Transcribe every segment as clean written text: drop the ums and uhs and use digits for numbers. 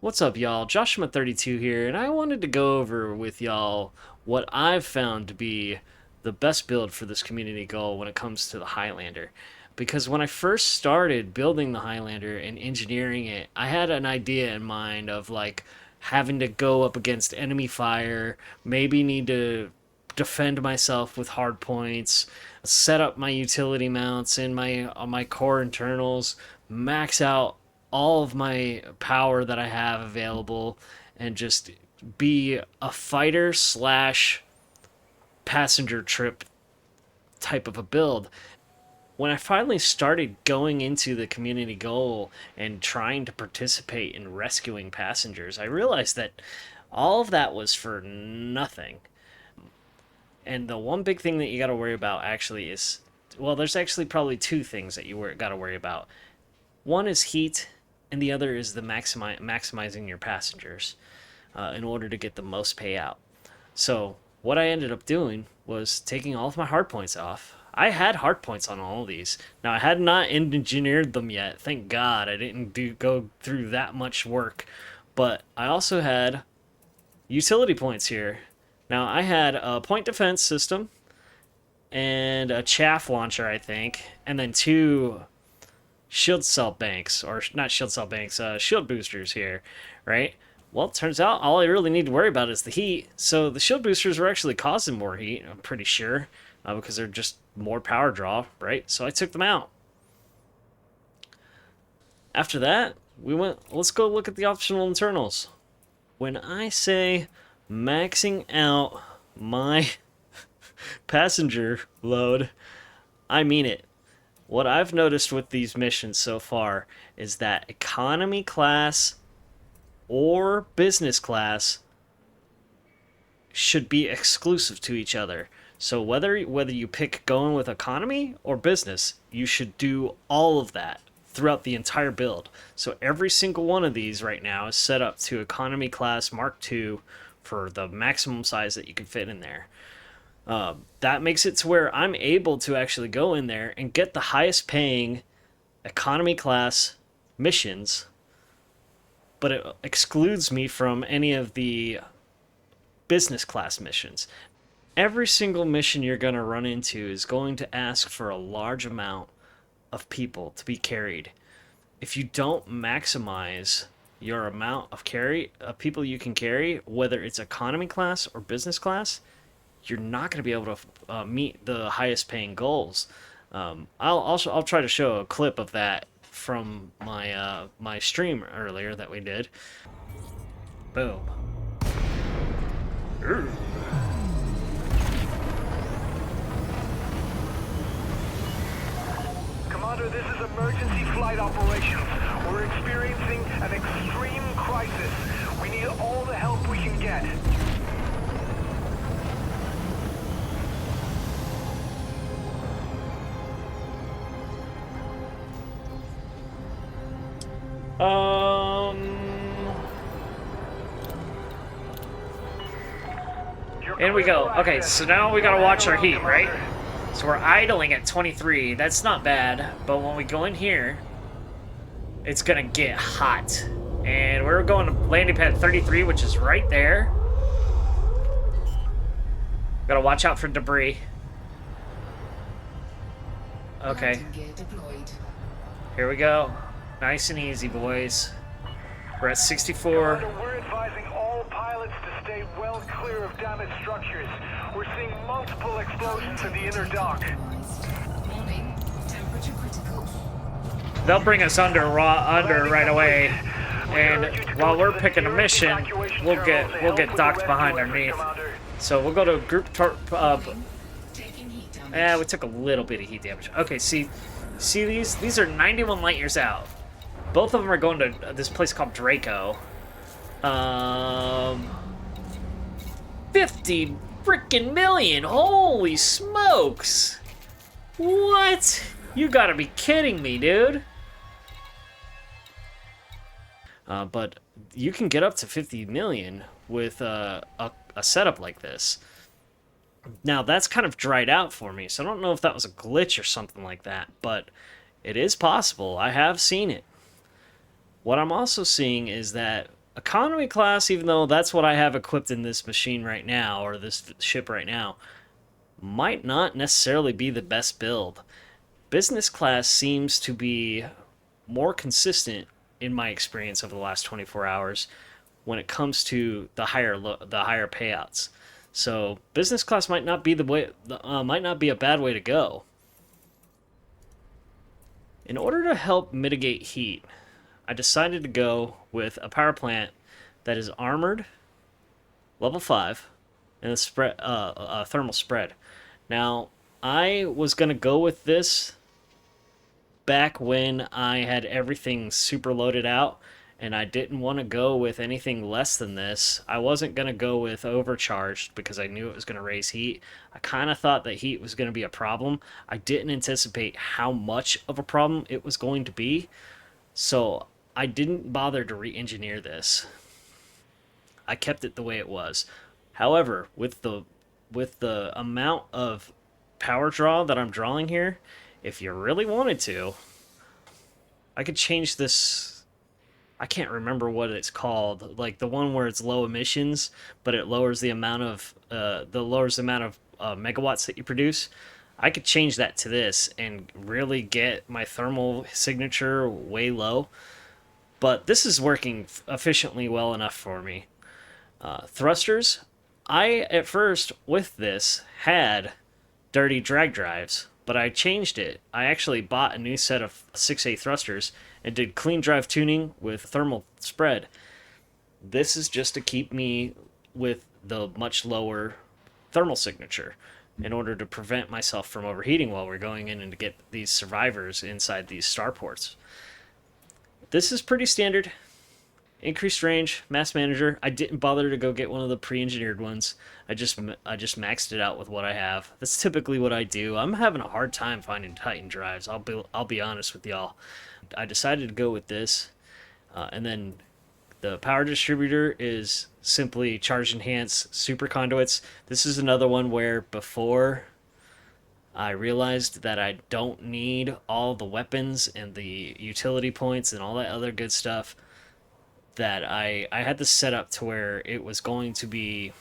What's up, y'all? Joshua32 here, and I wanted to go over with y'all what I've found to be the best build for this community goal when it comes to the Highlander. Because when I first started building the Highlander and engineering it, I had an idea in mind of like having to go up against enemy fire, maybe need to defend myself with hard points, set up my utility mounts in my core internals, max out all of my power that I have available, and just be a fighter slash passenger trip type of a build. When I finally started going into the community goal and trying to participate in rescuing passengers, I realized that all of that was for nothing. And the one big thing that you got to worry about actually is, well, there's actually probably two things that you got to worry about. One is heat, and the other is the maximizing your passengers in order to get the most payout. So what I ended up doing was taking all of my hard points off. I had hard points on all of these. Now, I had not engineered them yet. Thank God I didn't go through that much work. But I also had utility points here. Now, I had a point defense system and a chaff launcher, I think, and then two shield cell banks, or not shield cell banks, shield boosters here, right? Well, it turns out all I really need to worry about is the heat. So the shield boosters were actually causing more heat, I'm pretty sure, because they're just more power draw, right? So I took them out. After that, let's go look at the optional internals. When I say maxing out my passenger load, I mean it. What I've noticed with these missions so far is that economy class or business class should be exclusive to each other. So whether you pick going with economy or business, you should do all of that throughout the entire build. So every single one of these right now is set up to economy class Mark II for the maximum size that you can fit in there. That makes it to where I'm able to actually go in there and get the highest paying economy class missions, but it excludes me from any of the business class missions. Every single mission you're going to run into is going to ask for a large amount of people to be carried. If you don't maximize your amount of people you can carry, whether it's economy class or business class, you're not going to be able to meet the highest paying goals. I'll try to show a clip of that from my stream earlier that we did. Boom. Urgh. Commander, this is emergency flight operations. We're experiencing an extreme crisis. We need all the help we can get. And we go. Okay, so now we gotta watch our heat, right? So we're idling at 23. That's not bad, but when we go in here, it's gonna get hot. And we're going to landing pad 33, which is right there. Gotta watch out for debris. Okay. Here we go. Nice and easy, boys. We're at 64. Commander, we're advising all pilots to stay well clear of damaged structures. We're seeing multiple explosions in the inner dock. They'll bring us under right away, and while we're picking a mission, we'll get docked behind underneath. So we'll go to group we took a little bit of heat damage. Okay, see these? These are 91 light years out. Both of them are going to this place called Draco. 50 freaking million! Holy smokes! What? You gotta be kidding me, dude. But you can get up to 50 million with a setup like this. Now, that's kind of dried out for me, so I don't know if that was a glitch or something like that, but it is possible. I have seen it. What I'm also seeing is that Economy class, even though that's what I have equipped in this machine right now, or this ship right now, might not necessarily be the best build. Business class seems to be more consistent in my experience over the last 24 hours when it comes to the higher payouts. So business class might not be the way might not be a bad way to go. In order to help mitigate heat, I decided to go with a power plant that is armored, level 5, and a thermal spread. Now, I was going to go with this back when I had everything super loaded out and I didn't want to go with anything less than this. I wasn't going to go with overcharged because I knew it was going to raise heat. I kind of thought that heat was going to be a problem. I didn't anticipate how much of a problem it was going to be. So I didn't bother to re-engineer this. I kept it the way it was. However, with the amount of power draw that I'm drawing here, if you really wanted to, I could change this. I can't remember what it's called, like the one where it's low emissions, but it lowers the amount of megawatts that you produce. I could change that to this and really get my thermal signature way low. But this is working efficiently well enough for me. Thrusters, I at first with this had dirty drag drives, but I changed it. I actually bought a new set of 6A thrusters and did clean drive tuning with thermal spread. This is just to keep me with the much lower thermal signature in order to prevent myself from overheating while we're going in and to get these survivors inside these starports. This is pretty standard. Increased range, mass manager. I didn't bother to go get one of the pre-engineered ones. I just maxed it out with what I have. That's typically what I do. I'm having a hard time finding Titan drives. I'll be honest with y'all. I decided to go with this, and then the power distributor is simply charge enhance super conduits. This is another one where before I realized that I don't need all the weapons and the utility points and all that other good stuff, that I had this set up to where it was going to be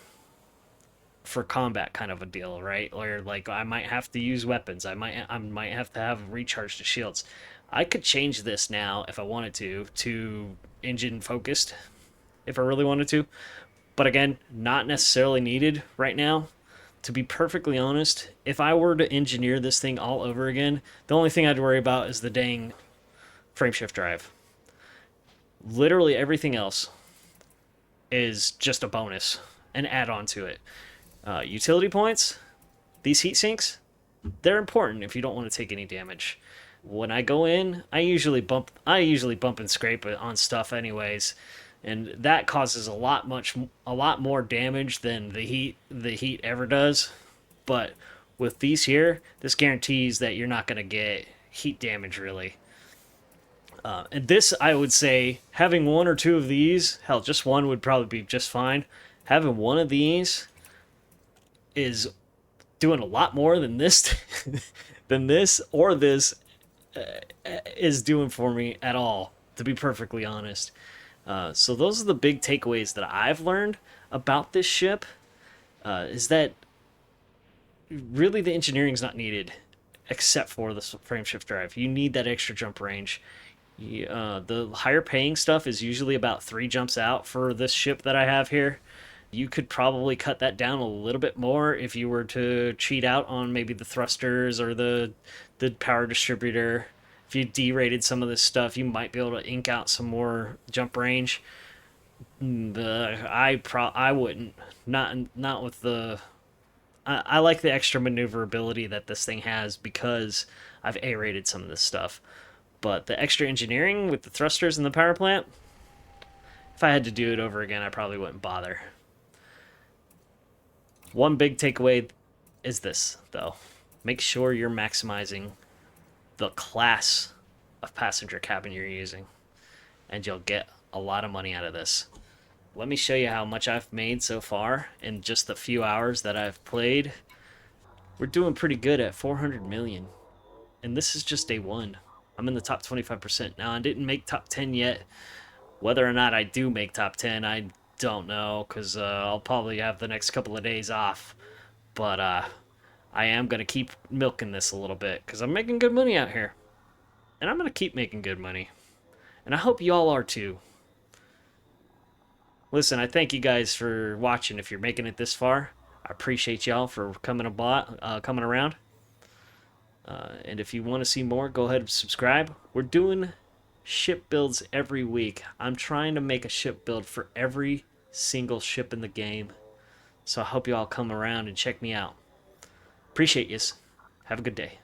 for combat kind of a deal, right? Where like I might have to use weapons, I might have to have recharge to shields. I could change this now if I wanted to engine focused if I really wanted to, but again, not necessarily needed right now. To be perfectly honest, if I were to engineer this thing all over again, the only thing I'd worry about is the dang frameshift drive. Literally everything else is just a bonus, an add-on to it. Utility points, these heat sinks, they're important if you don't want to take any damage. When I go in, I usually bump and scrape on stuff anyways, and that causes a lot more damage than the heat ever does. But with these here, this guarantees that you're not going to get heat damage really. And this, I would say, having one or two of these, hell, just one would probably be just fine. Having one of these is doing a lot more than this, than this or this is doing for me at all, to be perfectly honest. So those are the big takeaways that I've learned about this ship. Is that really the engineering's not needed, except for the frame shift drive. You need that extra jump range. The higher paying stuff is usually about 3 jumps out for this ship that I have here. You could probably cut that down a little bit more if you were to cheat out on maybe the thrusters or the power distributor. If you derated some of this stuff, you might be able to ink out some more jump range. I wouldn't, not with the. I like the extra maneuverability that this thing has because I've A-rated some of this stuff. But the extra engineering with the thrusters and the power plant, if I had to do it over again, I probably wouldn't bother. One big takeaway is this, though. Make sure you're maximizing the class of passenger cabin you're using, and you'll get a lot of money out of this. Let me show you how much I've made so far in just the few hours that I've played. We're doing pretty good at 400 million, and this is just day one. I'm in the top 25%. Now, I didn't make top 10 yet, Whether or not I do make top 10, I don't know, because I'll probably have the next couple of days off. But I am going to keep milking this a little bit, because I'm making good money out here. And I'm going to keep making good money. And I hope y'all are too. Listen, I thank you guys for watching if you're making it this far. I appreciate y'all for coming around. And if you want to see more, go ahead and subscribe. We're doing ship builds every week. I'm trying to make a ship build for every single ship in the game. So I hope you all come around and check me out. Appreciate yous. Have a good day.